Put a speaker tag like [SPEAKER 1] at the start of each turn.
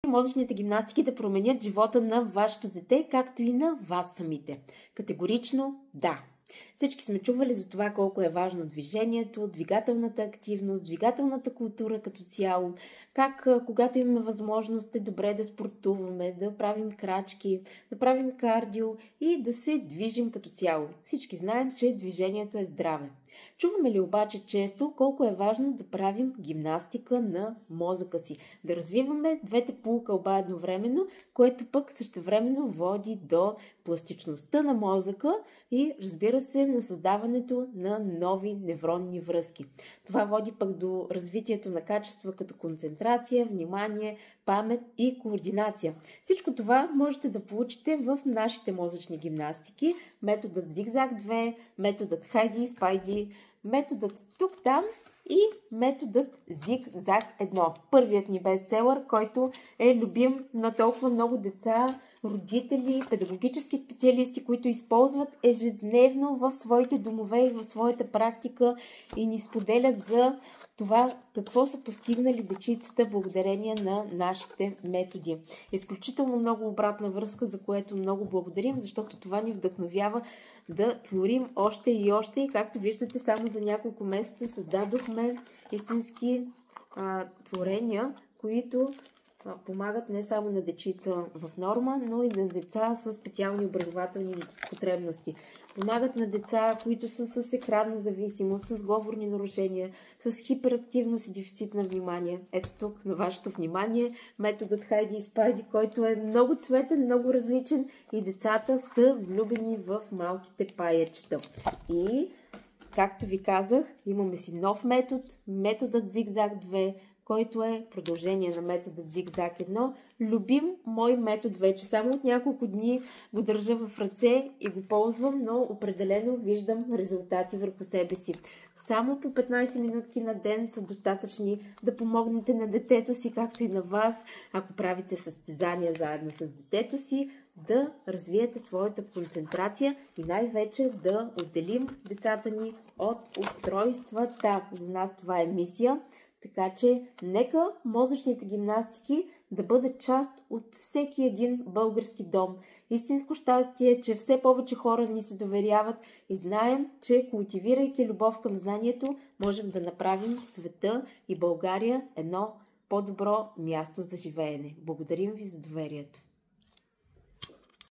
[SPEAKER 1] Мозъчните гимнастики да променят живота на вашето дете, както и на вас самите? Категорично да! Всички сме чували за това колко е важно движението, двигателната активност, двигателната култура като цяло, как когато имаме възможност е добре да спортуваме, да правим крачки, да правим кардио и да се движим като цяло. Всички знаем, че движението е здраве. Чуваме ли обаче често колко е важно да правим гимнастика на мозъка си, да развиваме двете полукълба едновременно, което пък същевременно води до пластичността на мозъка и, разбира се, на създаването на нови невронни връзки. Това води пък до развитието на качества като концентрация, внимание, памет и координация. Всичко това можете да получите в нашите мозъчни гимнастики, методът Зигзаг 2, методът Хайди и Спайди, методът Тук-там и методът Зигзаг 1. Първият ни бестселър, който е любим на толкова много деца, родители, педагогически специалисти, които използват ежедневно в своите домове и в своята практика и ни споделят за това какво са постигнали дечицата благодарение на нашите методи. Изключително много обратна връзка, за което много благодарим, защото това ни вдъхновява да творим още и още. И както виждате, само за няколко месеца създадохме истински творения, които помагат не само на дечица в норма, но и на деца с специални образователни потребности. Помагат на деца, които са с екранна зависимост, с говорни нарушения, с хиперактивност и дефицит на внимание. Ето тук на вашето внимание методът Хайди и Спайди, който е много цветен, много различен и децата са влюбени в малките паечета. И, както ви казах, имаме си нов метод, методът Зигзаг 2, който е продължение на методът Зигзаг 1. Любим мой метод вече. Само от няколко дни го държа в ръце и го ползвам, но определено виждам резултати върху себе си. Само по 15 минутки на ден са достатъчни да помогнете на детето си, както и на вас, ако правите състезания заедно с детето си, да развиете своята концентрация и най-вече да отделим децата ни от устройствата. За нас това е мисия. Така че нека мозъчните гимнастики да бъдат част от всеки един български дом. Истинско щастие е, че все повече хора ни се доверяват и знаем, че култивирайки любов към знанието, можем да направим света и България едно по-добро място за живеене. Благодарим ви за доверието.